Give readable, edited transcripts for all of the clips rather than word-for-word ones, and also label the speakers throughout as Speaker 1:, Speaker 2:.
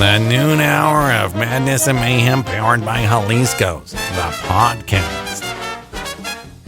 Speaker 1: The noon hour of madness and mayhem powered by Jalisco's, the podcast.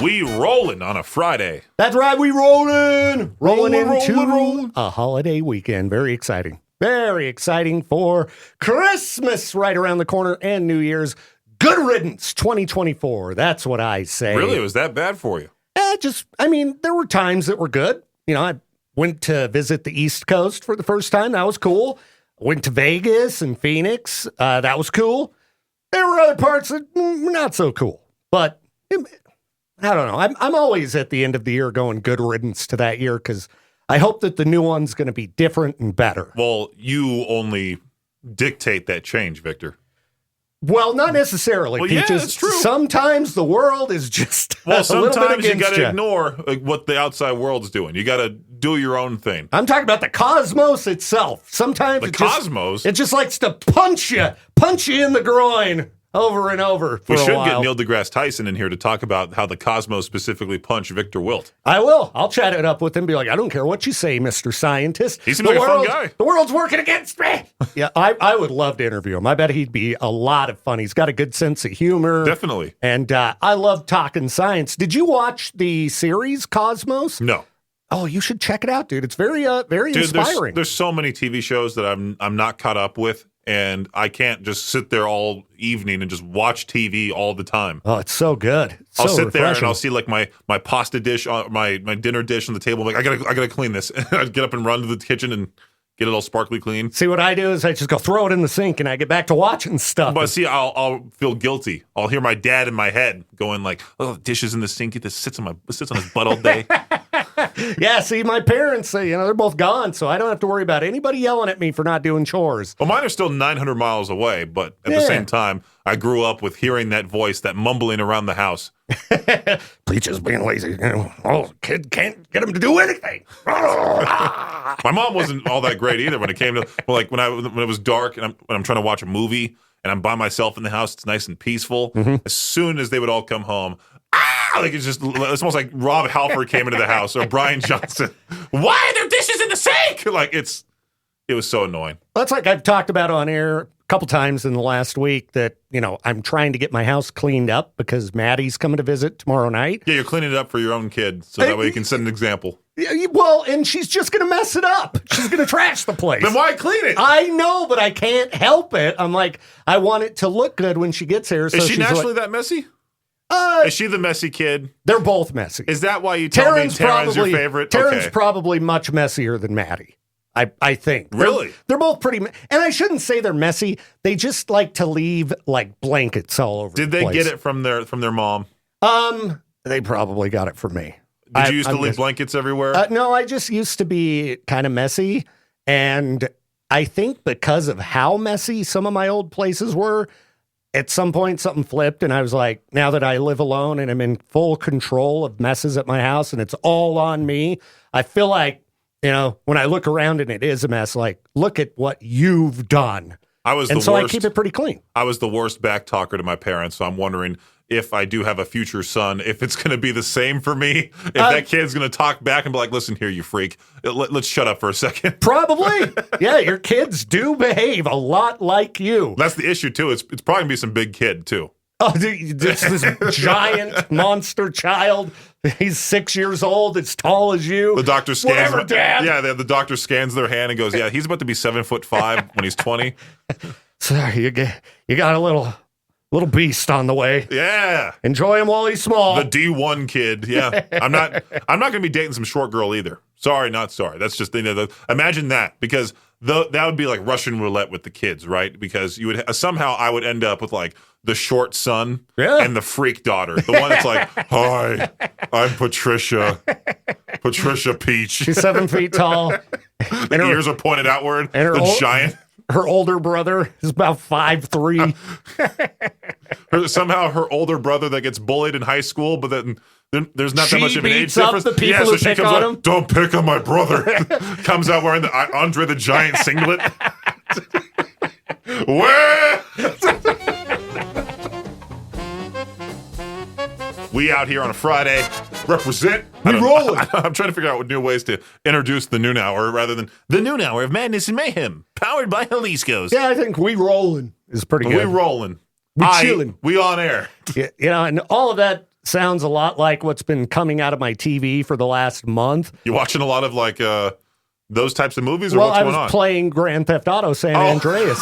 Speaker 2: We rolling on a Friday.
Speaker 3: That's right, we rolling. Rolling into
Speaker 2: rolling.
Speaker 3: a holiday weekend. Very exciting. Very exciting for Christmas right around the corner and New Year's. Good riddance 2024. That's what I say.
Speaker 2: Really? It was that bad for you?
Speaker 3: There were times that were good. You know, I went to visit the East Coast for the first time. That was cool. Went to Vegas and Phoenix. That was cool. There were other parts that were not so cool. But I don't know. I'm always at the end of the year going good riddance to that year because I hope that the new one's going to be different and better.
Speaker 2: Well, you only dictate that change, Victor.
Speaker 3: Well, not necessarily,
Speaker 2: well,
Speaker 3: Peaches.
Speaker 2: Yeah, that's true.
Speaker 3: Sometimes the world is just
Speaker 2: sometimes you got to
Speaker 3: you.
Speaker 2: ignore what the outside world's doing. You got to do your own thing.
Speaker 3: I'm talking about the cosmos itself. Sometimes
Speaker 2: cosmos?
Speaker 3: It just likes to punch you in the groin over and over for
Speaker 2: we
Speaker 3: a
Speaker 2: should
Speaker 3: while.
Speaker 2: get Neil deGrasse Tyson in here to talk about how the cosmos specifically punched Victor Wilt.
Speaker 3: I will. I'll chat it up with him. Be like, I don't care what you say, Mr. Scientist.
Speaker 2: He seems like a fun guy.
Speaker 3: The world's working against me. Yeah, I would love to interview him. I bet he'd be a lot of fun. He's got a good sense of humor.
Speaker 2: Definitely.
Speaker 3: And I love talking science. Did you watch the series Cosmos?
Speaker 2: No.
Speaker 3: Oh, you should check it out, dude. It's very inspiring.
Speaker 2: There's so many TV shows that I'm not caught up with, and I can't just sit there all evening and just watch TV all the time.
Speaker 3: Oh, it's so good.
Speaker 2: I'll sit
Speaker 3: refreshing.
Speaker 2: there and I'll see like my pasta dish, my dinner dish on the table. I'm like, I gotta clean this. I'd get up and run to the kitchen and get it all sparkly clean.
Speaker 3: See, what I do is I just go throw it in the sink and I get back to watching stuff.
Speaker 2: But see, I'll feel guilty. I'll hear my dad in my head going like, "Oh, the dishes in the sink. This sits on his butt all day."
Speaker 3: Yeah, see, my parents, they're both gone, so I don't have to worry about anybody yelling at me for not doing chores.
Speaker 2: Well, mine are still 900 miles away, but at the same time, I grew up with hearing that voice, that mumbling around the house.
Speaker 3: Peaches being lazy. Kid can't get him to do anything.
Speaker 2: My mom wasn't all that great either when it came to, like, when it was dark and I'm trying to watch a movie and I'm by myself in the house, it's nice and peaceful. Mm-hmm. As soon as they would all come home, like it's almost like Rob Halford came into the house or Brian Johnson. Why are there dishes in the sink? Like it was so annoying.
Speaker 3: That's like I've talked about on air a couple times in the last week that, I'm trying to get my house cleaned up because Maddie's coming to visit tomorrow night.
Speaker 2: Yeah, you're cleaning it up for your own kid so that way you can set an example.
Speaker 3: Well, and she's just going to mess it up. She's going to trash the place.
Speaker 2: Then why clean it?
Speaker 3: I know, but I can't help it. I'm like, I want it to look good when she gets here. So
Speaker 2: is she naturally that messy? Is she the messy kid?
Speaker 3: They're both messy.
Speaker 2: Is that why you tell me Taryn's your favorite?
Speaker 3: Taryn's probably much messier than Maddie. I think.
Speaker 2: Really?
Speaker 3: They're both pretty, and I shouldn't say they're messy. They just like to leave like blankets all over.
Speaker 2: Did they get it from their mom?
Speaker 3: They probably got it from me.
Speaker 2: Did you used to leave blankets everywhere?
Speaker 3: No, I just used to be kind of messy, and I think because of how messy some of my old places were, at some point something flipped, and I was like, now that I live alone and I'm in full control of messes at my house, and it's all on me, I feel like, when I look around and it is a mess, like, look at what you've done. I keep it pretty clean.
Speaker 2: I was the worst back talker to my parents, so I'm wondering if I do have a future son, if it's going to be the same for me, if that kid's going to talk back and be like, listen here, you freak, let's shut up for a second.
Speaker 3: Probably. Yeah, your kids do behave a lot like you.
Speaker 2: That's the issue, too. It's probably going to be some big kid, too.
Speaker 3: Oh, this giant monster child. He's 6 years old, as tall as you.
Speaker 2: The doctor scans.
Speaker 3: Whatever, Dad.
Speaker 2: Yeah, the doctor scans their hand and goes, yeah, he's about to be 7'5" when he's 20.
Speaker 3: Sorry, you got a little beast on the way.
Speaker 2: Yeah.
Speaker 3: Enjoy him while he's small.
Speaker 2: The D1 kid. Yeah. I'm not going to be dating some short girl either. Sorry, not sorry. That's just, imagine that, because that would be like Russian roulette with the kids, right? Because you would somehow I would end up with like the short son and the freak daughter. The one that's like, hi, I'm Patricia Peach.
Speaker 3: She's 7 feet tall.
Speaker 2: The ears are pointed outward. And giant.
Speaker 3: Her older brother is about 5'3".
Speaker 2: Somehow her older brother that gets bullied in high school, but then there's not that much of an age difference.
Speaker 3: The people who pick on him.
Speaker 2: Don't pick on my brother. Comes out wearing the Andre the Giant singlet. Where? We out here on a Friday represent
Speaker 3: rolling.
Speaker 2: I'm trying to figure out new ways to introduce the noon hour rather than the noon hour of madness and mayhem, powered by Jalisco's.
Speaker 3: Yeah, I think we rolling is pretty good.
Speaker 2: We rolling.
Speaker 3: We chilling.
Speaker 2: We on air.
Speaker 3: Yeah, and all of that sounds a lot like what's been coming out of my TV for the last month.
Speaker 2: You watching a lot of like those types of movies, or
Speaker 3: Well,
Speaker 2: what's
Speaker 3: I
Speaker 2: going on?
Speaker 3: was playing Grand Theft Auto San Andreas.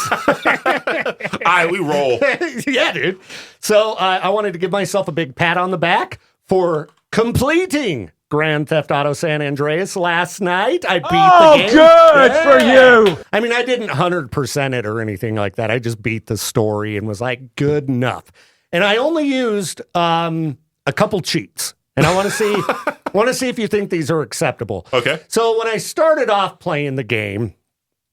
Speaker 2: We roll.
Speaker 3: Yeah, dude. So I wanted to give myself a big pat on the back for completing Grand Theft Auto San Andreas last night. I beat the game.
Speaker 4: Good for you.
Speaker 3: I mean, I didn't 100% it or anything like that. I just beat the story and was like, good enough. And I only used a couple cheats. And I want to see if you think these are acceptable.
Speaker 2: Okay.
Speaker 3: So when I started off playing the game,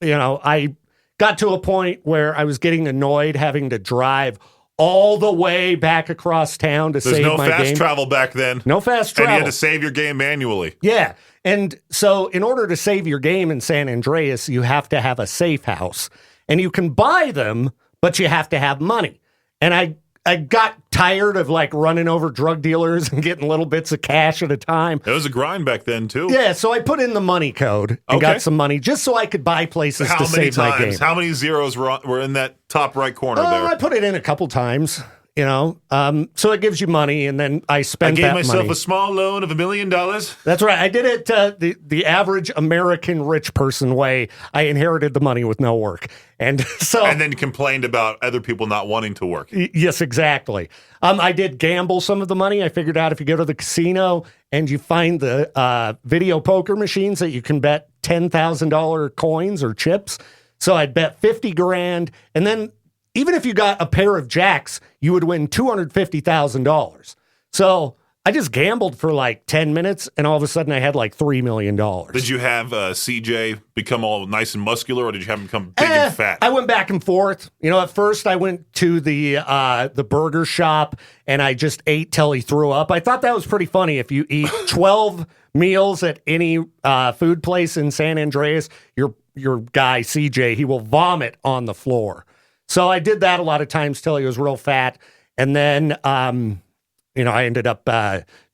Speaker 3: I got to a point where I was getting annoyed having to drive all the way back across town to save my game.
Speaker 2: There's no fast travel back then.
Speaker 3: No fast travel.
Speaker 2: And you had to save your game manually.
Speaker 3: Yeah. And so in order to save your game in San Andreas, you have to have a safe house. And you can buy them, but you have to have money. And I got tired of like running over drug dealers and getting little bits of cash at a time.
Speaker 2: It was a grind back then, too.
Speaker 3: Yeah, so I put in the money code and got some money just so I could buy places to save my game.
Speaker 2: How many zeros were in that top right corner there?
Speaker 3: I put it in a couple times, so it gives you money, and then I spent that money.
Speaker 2: I gave myself a small loan of $1 million.
Speaker 3: That's right. I did it the average American rich person way. I inherited the money with no work. And
Speaker 2: then complained about other people not wanting to work.
Speaker 3: Yes, exactly. I did gamble some of the money. I figured out if you go to the casino and you find the video poker machines that you can bet $10,000 coins or chips. So I'd bet 50 grand, and then even if you got a pair of jacks, you would win $250,000. So I just gambled for like 10 minutes, and all of a sudden I had like $3 million.
Speaker 2: Did you have CJ become all nice and muscular, or did you have him become big and fat?
Speaker 3: I went back and forth. At first I went to the burger shop, and I just ate till he threw up. I thought that was pretty funny. If you eat 12 meals at any food place in San Andreas, your guy CJ, he will vomit on the floor. So I did that a lot of times till he was real fat. And then, I ended up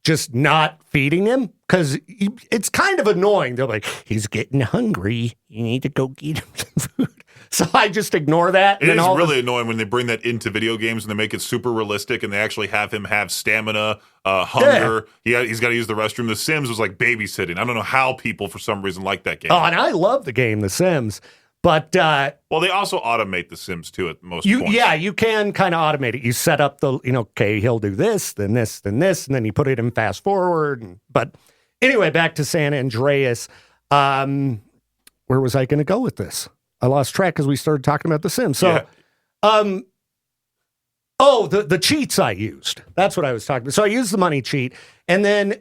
Speaker 3: just not feeding him because it's kind of annoying. They're like, he's getting hungry. You need to go get him some food. So I just ignore that.
Speaker 2: It is really annoying when they bring that into video games and they make it super realistic and they actually have him have stamina, hunger. Yeah. He's got to use the restroom. The Sims was like babysitting. I don't know how people, for some reason, like that game.
Speaker 3: Oh, and I love the game, The Sims. But
Speaker 2: well, they also automate The Sims too at most points.
Speaker 3: Yeah, you can kind of automate it. You set up the, okay, he'll do this, then this, then this, and then you put it in fast forward. But anyway, back to San Andreas. Where was I going to go with this? I lost track because we started talking about The Sims. So, the cheats I used. That's what I was talking about. So I used the money cheat, and then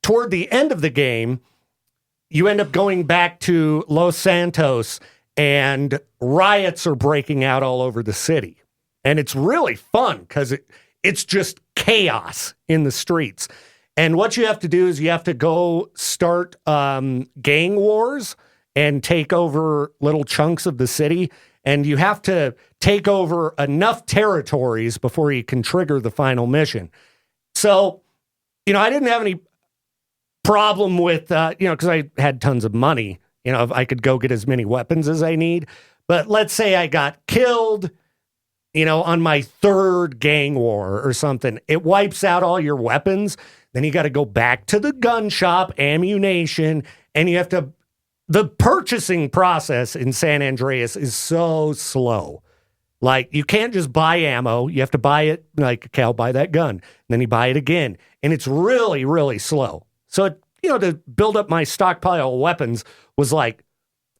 Speaker 3: toward the end of the game, you end up going back to Los Santos. And riots are breaking out all over the city. And it's really fun because it's just chaos in the streets. And what you have to do is you have to go start gang wars and take over little chunks of the city. And you have to take over enough territories before you can trigger the final mission. So, I didn't have any problem with, because I had tons of money. If I could go get as many weapons as I need. But let's say I got killed, on my third gang war or something. It wipes out all your weapons. Then you got to go back to the gun shop, ammunition, and you have to... The purchasing process in San Andreas is so slow. Like, you can't just buy ammo. You have to buy it, like, okay, I'll buy that gun. And then you buy it again. And it's really, really slow. So, to build up my stockpile of weapons was like,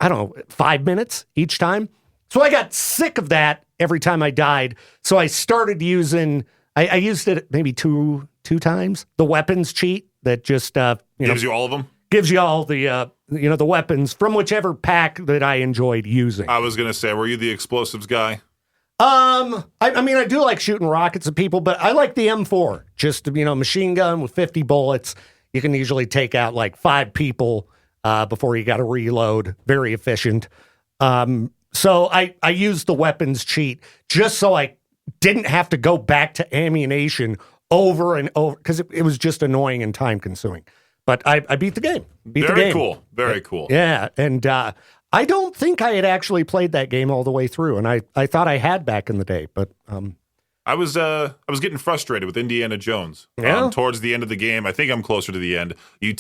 Speaker 3: 5 minutes each time. So I got sick of that every time I died. So I started using, I used it maybe two times, the weapons cheat that just,
Speaker 2: gives you all of them?
Speaker 3: Gives you all the, the weapons from whichever pack that I enjoyed using.
Speaker 2: I was going to say, were you the explosives guy?
Speaker 3: I do like shooting rockets at people, but I like the M4. Just, machine gun with 50 bullets. You can usually take out like 5 people before you got to reload. Very efficient. So I used the weapons cheat just so I didn't have to go back to ammunition over and over because it was just annoying and time consuming. But I beat the game.
Speaker 2: Very cool. Very cool.
Speaker 3: Yeah, and I don't think I had actually played that game all the way through, and I thought I had back in the day, but
Speaker 2: I was getting frustrated with Indiana Jones.
Speaker 3: Yeah?
Speaker 2: Towards the end of the game, I think I'm closer to the end. You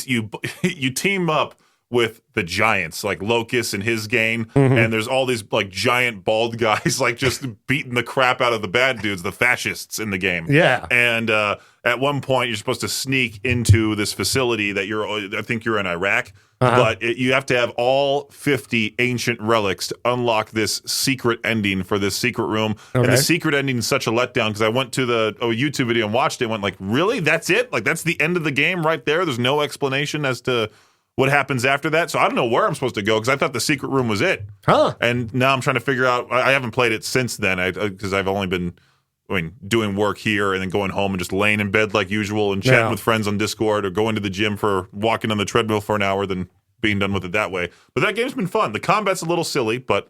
Speaker 2: you team up with the giants like Locust and his gang, and there's all these like giant bald guys like just beating the crap out of the bad dudes, the fascists in the game.
Speaker 3: Yeah.
Speaker 2: And at one point, you're supposed to sneak into this facility that I think you're in Iraq. But you have to have all 50 ancient relics to unlock this secret ending for this secret room.
Speaker 3: Okay.
Speaker 2: And the secret ending is such a letdown because I went to the YouTube video and watched it and went like, really? That's it? Like, that's the end of the game right there? There's no explanation as to what happens after that? So I don't know where I'm supposed to go because I thought the secret room was it.
Speaker 3: Huh.
Speaker 2: And now I'm trying to figure out. I haven't played it since then because I've only been doing work here and then going home and just laying in bed like usual and chatting with friends on Discord or going to the gym for walking on the treadmill for an hour, then being done with it that way. But that game's been fun. The combat's a little silly, but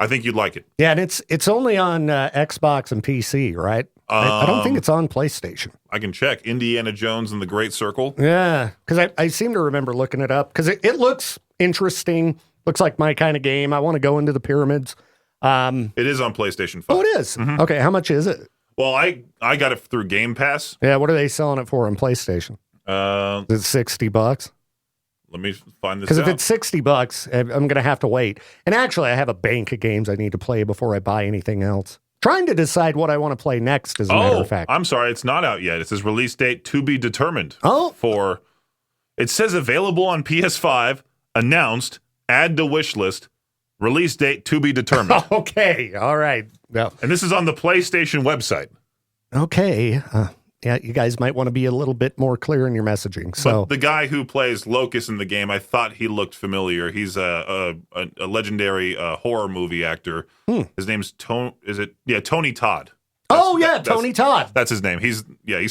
Speaker 2: I think you'd like it.
Speaker 3: Yeah, and it's only on Xbox and PC, right? I don't think it's on PlayStation.
Speaker 2: I can check. Indiana Jones and the Great Circle.
Speaker 3: Yeah, because I seem to remember looking it up because it looks interesting. Looks like my kind of game. I want to go into the pyramids.
Speaker 2: It is on PlayStation 5.
Speaker 3: Oh, it is? Okay, how much is it?
Speaker 2: Well, I got it through Game Pass.
Speaker 3: Yeah, what are they selling it for on PlayStation? Is it $60?
Speaker 2: Let me find this out.
Speaker 3: Because if it's $60, I'm going to have to wait. And actually, I have a bank of games I need to play before I buy anything else. Trying to decide what I want to play next, as a matter of fact.
Speaker 2: I'm sorry, it's not out yet. It says release date to be determined. It says available on PS5, announced, add to wish list, release date to be determined.
Speaker 3: Okay, all right. Yeah.
Speaker 2: And this is on the PlayStation website.
Speaker 3: Okay. Yeah, you guys might want to be a little bit more clear in your messaging. So
Speaker 2: but the guy who plays Locust in the game, I thought he looked familiar. He's a legendary horror movie actor. His name's Tony Todd.
Speaker 3: Tony Todd.
Speaker 2: That's his name. He's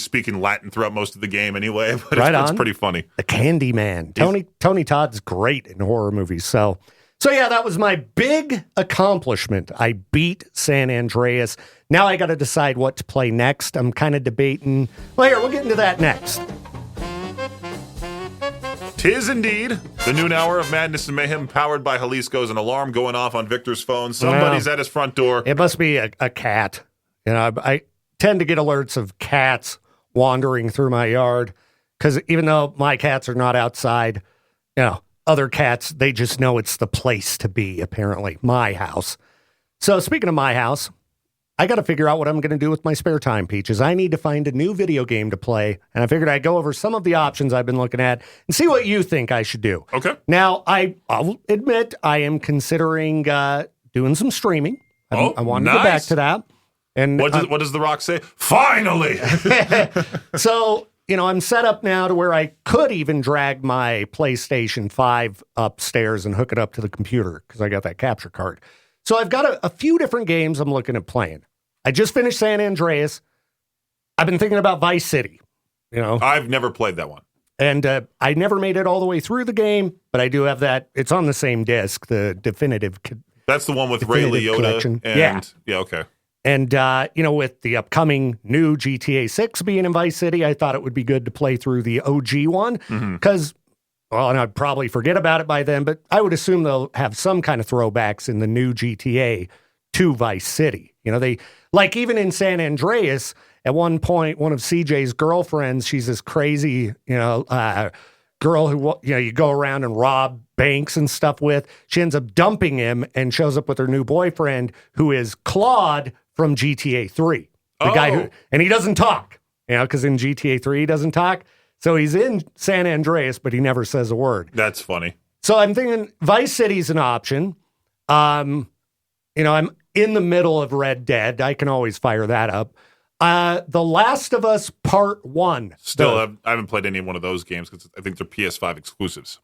Speaker 2: speaking Latin throughout most of the game anyway, but it's pretty funny.
Speaker 3: The Candy Man. Tony Todd's great in horror movies. So yeah, that was my big accomplishment. I beat San Andreas. Now I got to decide what to play next. I'm kind of debating. Well, here, we'll get into that next.
Speaker 2: 'Tis indeed the noon hour of madness and mayhem, powered by Jalisco's. An alarm going off on Victor's phone. Somebody's at his front door.
Speaker 3: It must be a cat. You know, I tend to get alerts of cats wandering through my yard because even though my cats are not outside, you know, other cats, they just know it's the place to be, apparently. My house. So speaking of my house, I got to figure out what I'm going to do with my spare time, Peaches. I need to find a new video game to play, and I figured I'd go over some of the options I've been looking at and see what you think I should do.
Speaker 2: Okay.
Speaker 3: Now, I'll admit I am considering doing some streaming. I want to go back to that. And
Speaker 2: what does The Rock say? Finally!
Speaker 3: So, you know, I'm set up now to where I could even drag my PlayStation 5 upstairs and hook it up to the computer because I got that capture card. So I've got a few different games I'm looking at playing. I just finished San Andreas. I've been thinking about Vice City. You know,
Speaker 2: I've never played that one.
Speaker 3: And I never made it all the way through the game, but I do have that. It's on the same disc, the definitive.
Speaker 2: That's the one with Ray Liotta.
Speaker 3: Collection.
Speaker 2: Yeah, okay.
Speaker 3: And, you know, with the upcoming new GTA 6 being in Vice City, I thought it would be good to play through the OG one because, well, and I'd probably forget about it by then, but I would assume they'll have some kind of throwbacks in the new GTA to Vice City. You know, they, like even in San Andreas, at one point, one of CJ's girlfriends, she's this crazy, you know, girl who, you know, you go around and rob banks and stuff with. She ends up dumping him and shows up with her new boyfriend, who is Claude from GTA 3. The guy who, and he doesn't talk, you know, because in GTA 3 he doesn't talk. So he's in San Andreas, but he never says a word.
Speaker 2: That's funny.
Speaker 3: So I'm thinking Vice City's an option. You know, I'm in the middle of Red Dead. I can always fire that up. The Last of Us Part 1.
Speaker 2: Still, I haven't played any one of those games because I think they're PS5 exclusives.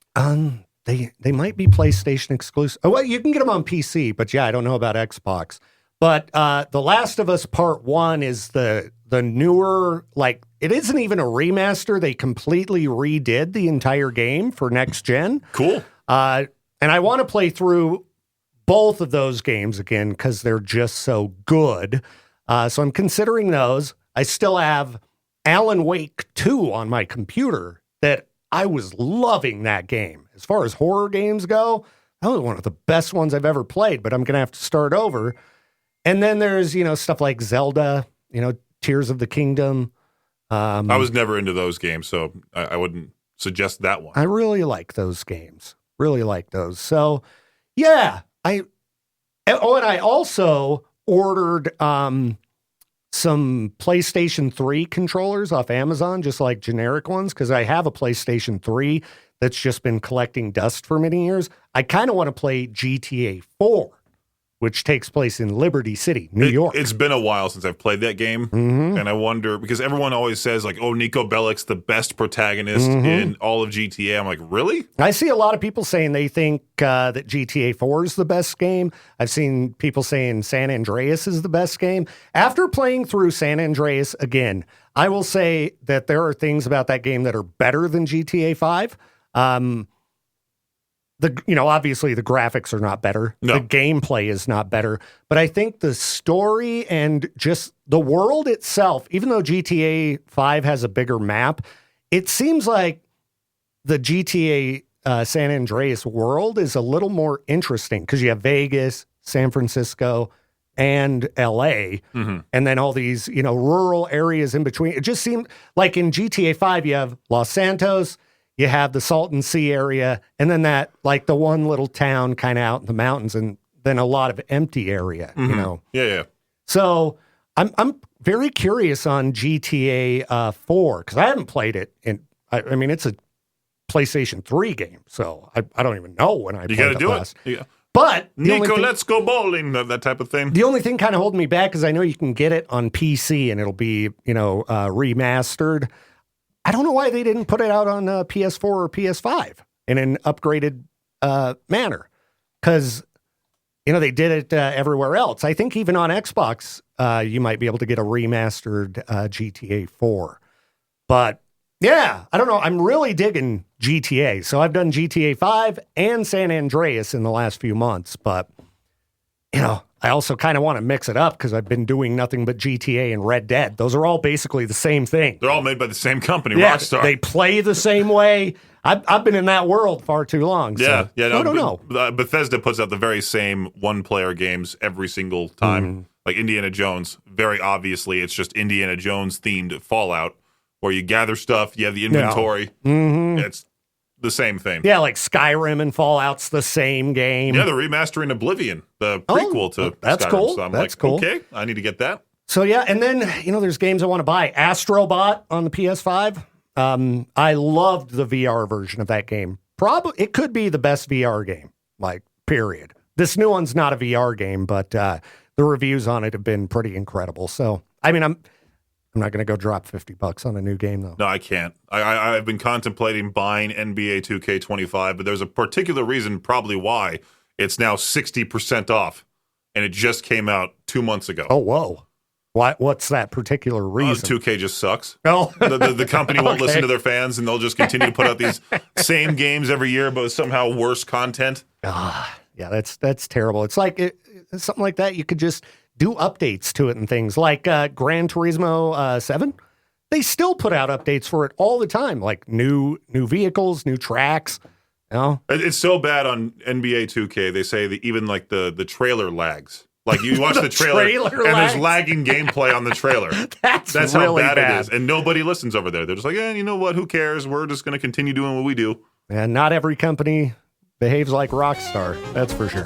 Speaker 3: They might be PlayStation exclusive. Oh, well, you can get them on PC, but yeah, I don't know about Xbox. But The Last of Us Part 1 is the newer, like, it isn't even a remaster. They completely redid the entire game for next gen.
Speaker 2: Cool.
Speaker 3: And I want to play through both of those games again because they're just so good. So I'm considering those. I still have Alan Wake 2 on my computer that I was loving that game. As far as horror games go, that was one of the best ones I've ever played, but I'm going to have to start over. And then there's, stuff like Zelda, Tears of the Kingdom.
Speaker 2: I was never into those games, so I wouldn't suggest that one.
Speaker 3: I really like those games. Really like those. So, yeah. And I also ordered some PlayStation 3 controllers off Amazon, just like generic ones, because I have a PlayStation 3 that's just been collecting dust for many years. I kind of want to play GTA 4, which takes place in Liberty City, New York.
Speaker 2: It's been a while since I've played that game, and I wonder, because everyone always says, like, oh, Nico Bellic's the best protagonist in all of GTA. I'm like, really?
Speaker 3: I see a lot of people saying they think that GTA 4 is the best game. I've seen people saying San Andreas is the best game. After playing through San Andreas again, I will say that there are things about that game that are better than GTA 5. Obviously the graphics are not better. No. The gameplay is not better. But I think the story and just the world itself, even though GTA 5 has a bigger map, it seems like the GTA San Andreas world is a little more interesting because you have Vegas, San Francisco, and LA, and then all these, rural areas in between. It just seemed like in GTA 5, you have Los Santos, you have the Salton Sea area, and then that, like the one little town kind of out in the mountains, and then a lot of empty area,
Speaker 2: Yeah.
Speaker 3: So I'm very curious on GTA 4, because I haven't played it. I mean, it's a PlayStation 3 game, so I don't even know when I played it last. You got to do it. Yeah. But
Speaker 2: Nico, let's go bowling, that type of thing.
Speaker 3: The only thing kind of holding me back is I know you can get it on PC, and it'll be, remastered. I don't know why they didn't put it out on PS4 or PS5 in an upgraded manner, because, they did it everywhere else. I think even on Xbox, you might be able to get a remastered GTA 4. But, yeah, I don't know. I'm really digging GTA. So I've done GTA 5 and San Andreas in the last few months. But, I also kind of want to mix it up because I've been doing nothing but GTA and Red Dead. Those are all basically the same thing.
Speaker 2: They're all made by the same company, Rockstar.
Speaker 3: They play the same way. I've been in that world far too long. So I don't know.
Speaker 2: Bethesda puts out the very same one-player games every single time. Like Indiana Jones, very obviously, it's just Indiana Jones-themed Fallout, where you gather stuff, you have the inventory. It's the same thing.
Speaker 3: Yeah, like Skyrim and Fallout's the same game.
Speaker 2: Yeah, they're remastering Oblivion, the prequel to
Speaker 3: that's
Speaker 2: Skyrim.
Speaker 3: Cool.
Speaker 2: So I'm
Speaker 3: that's
Speaker 2: like,
Speaker 3: cool.
Speaker 2: Okay, I need to get that.
Speaker 3: So yeah, and then, there's games I want to buy. Astrobot on the PS5. I loved the VR version of that game. Probably, it could be the best VR game, period. This new one's not a VR game, but the reviews on it have been pretty incredible. So, I mean, I'm not going to go drop $50 on a new game, though.
Speaker 2: No, I can't. I've been contemplating buying NBA 2K25, but there's a particular reason probably why it's now 60% off, and it just came out 2 months ago.
Speaker 3: Oh, whoa. What's that particular reason?
Speaker 2: 2K just sucks.
Speaker 3: Oh.
Speaker 2: The company won't listen to their fans, and they'll just continue to put out these same games every year, but with somehow worse content.
Speaker 3: Yeah, that's terrible. It's like something like that. You could just do updates to it and things like Gran Turismo 7. They still put out updates for it all the time, like new vehicles, new tracks.
Speaker 2: It's so bad on NBA 2K. They say that even like the trailer lags. Like you watch the trailer and there's lagging gameplay on the trailer. That's how
Speaker 3: really
Speaker 2: bad
Speaker 3: bad.
Speaker 2: it is. And nobody listens over there. They're just like, you know what? Who cares? We're just going to continue doing what we do.
Speaker 3: And not every company behaves like Rockstar. That's for sure.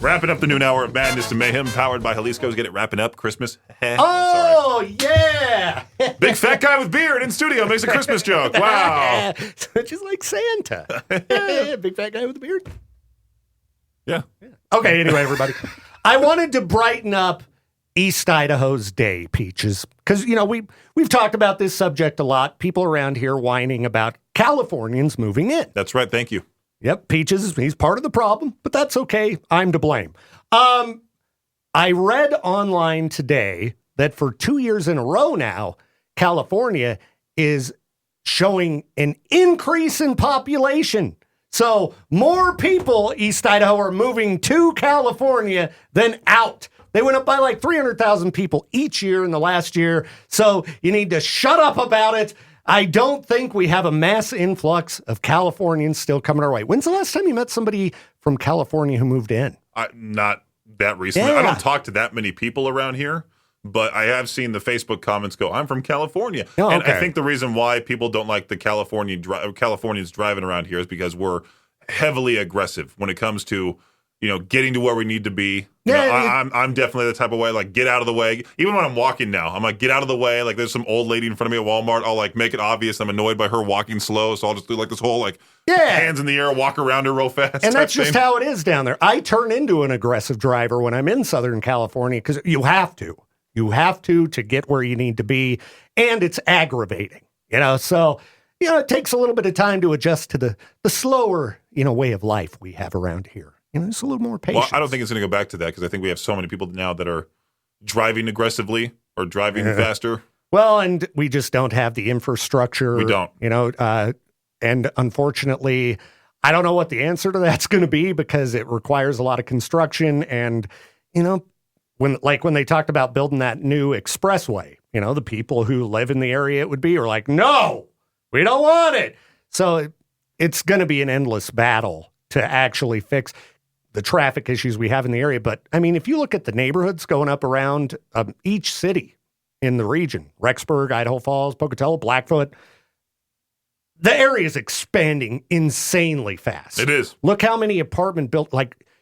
Speaker 2: Wrapping up the noon hour of Madness and Mayhem, powered by Jalisco's. Get it wrapping up Christmas.
Speaker 3: Oh, yeah.
Speaker 2: Big fat guy with beard in studio makes a Christmas joke. Wow.
Speaker 3: Just like Santa. Yeah, big fat guy with a beard.
Speaker 2: Yeah.
Speaker 3: Okay, anyway, everybody. I wanted to brighten up East Idaho's day, Peaches, because, we've talked about this subject a lot. People around here whining about Californians moving in.
Speaker 2: That's right. Thank you.
Speaker 3: Yep, Peaches, he's part of the problem, but that's okay. I'm to blame. I read online today that for 2 years in a row now, California is showing an increase in population. So more people, East Idaho, are moving to California than out. They went up by 300,000 people each year in the last year. So you need to shut up about it. I don't think we have a mass influx of Californians still coming our way. When's the last time you met somebody from California who moved in?
Speaker 2: Not that recently.
Speaker 3: Yeah.
Speaker 2: I don't talk to that many people around here, but I have seen the Facebook comments go, I'm from California.
Speaker 3: Oh,
Speaker 2: And
Speaker 3: okay.
Speaker 2: I think the reason why people don't like the Californians driving around here is because we're heavily aggressive when it comes to, getting to where we need to be. I'm definitely the type of way, like, get out of the way. Even when I'm walking now, I'm like, get out of the way. Like, there's some old lady in front of me at Walmart. I'll, like, make it obvious I'm annoyed by her walking slow. So I'll just do, like, this whole, like, hands in the air, walk around her real fast.
Speaker 3: And that's just
Speaker 2: thing.
Speaker 3: how it is down there. I turn into an aggressive driver when I'm in Southern California because you have to. You have to get where you need to be. And it's aggravating, So, it takes a little bit of time to adjust to the slower, way of life we have around here. It's a little more patience.
Speaker 2: Well, I don't think it's going to go back to that because I think we have so many people now that are driving aggressively or driving faster.
Speaker 3: Well, and we just don't have the infrastructure.
Speaker 2: We don't.
Speaker 3: And unfortunately, I don't know what the answer to that's going to be because it requires a lot of construction. And, when they talked about building that new expressway, the people who live in the area it would be are like, no, we don't want it. So it's going to be an endless battle to actually fix the traffic issues we have in the area. But I mean, if you look at the neighborhoods going up around each city in the region, Rexburg, Idaho Falls, Pocatello, Blackfoot, the area is expanding insanely fast.
Speaker 2: It is.
Speaker 3: Look how many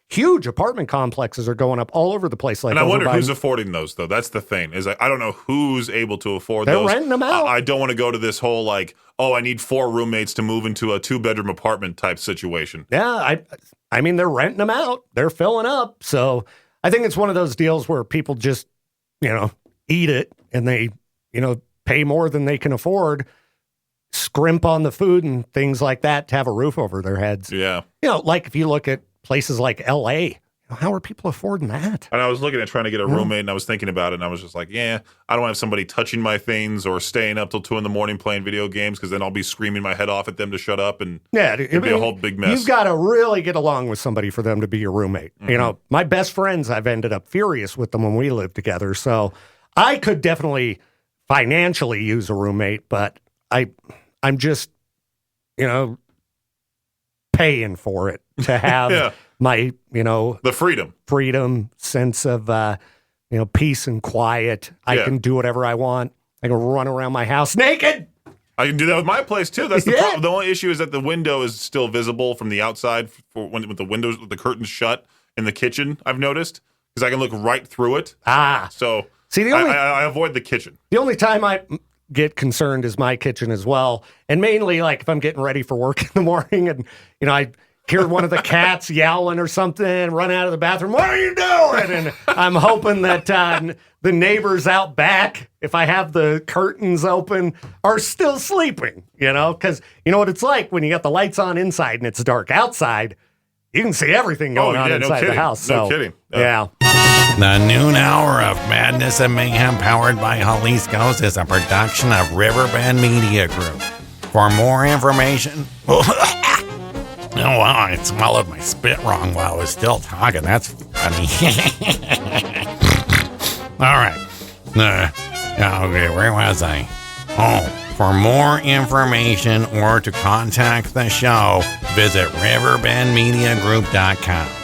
Speaker 3: huge apartment complexes are going up all over the place.
Speaker 2: And I wonder who's affording those, though. That's the thing. Is I don't know who's able to afford those.
Speaker 3: They're renting them out.
Speaker 2: I don't want to go to this whole, I need 4 roommates to move into a 2-bedroom apartment type situation.
Speaker 3: Yeah, I mean, they're renting them out. They're filling up. So I think it's one of those deals where people just, eat it and they, pay more than they can afford, scrimp on the food and things like that to have a roof over their heads.
Speaker 2: Yeah.
Speaker 3: Like if you look at places like L.A., how are people affording that?
Speaker 2: And I was looking at trying to get a roommate, and I was thinking about it, and I was just like, I don't have somebody touching my things or staying up till 2 a.m. playing video games because then I'll be screaming my head off at them to shut up, and it'd be a whole big mess.
Speaker 3: You've got to really get along with somebody for them to be your roommate.
Speaker 2: Mm-hmm.
Speaker 3: My best friends, I've ended up furious with them when we lived together, so I could definitely financially use a roommate, but I'm just, paying for it to have my,
Speaker 2: the freedom,
Speaker 3: sense of, peace and quiet. I can do whatever I want. I can run around my house naked.
Speaker 2: I can do that with my place too. That's the problem. The only issue is that the window is still visible from the outside with the curtains shut in the kitchen. I've noticed because I can look right through it. So see, I avoid the kitchen.
Speaker 3: The only time I get concerned is my kitchen as well, and mainly if I'm getting ready for work in the morning, and I hear one of the cats yowling or something, run out of the bathroom. What are you doing? And I'm hoping that the neighbors out back, if I have the curtains open, are still sleeping, because you know what it's like when you got the lights on inside and it's dark outside. You can see everything going on inside the house.
Speaker 2: No kidding.
Speaker 3: Yeah.
Speaker 1: The noon hour of madness and mayhem powered by Jalisco's is a production of Riverbend Media Group. For more information... Oh, wow, I swallowed my spit wrong while I was still talking. That's funny. All right. Okay, where was I? Oh, for more information or to contact the show, visit riverbendmediagroup.com.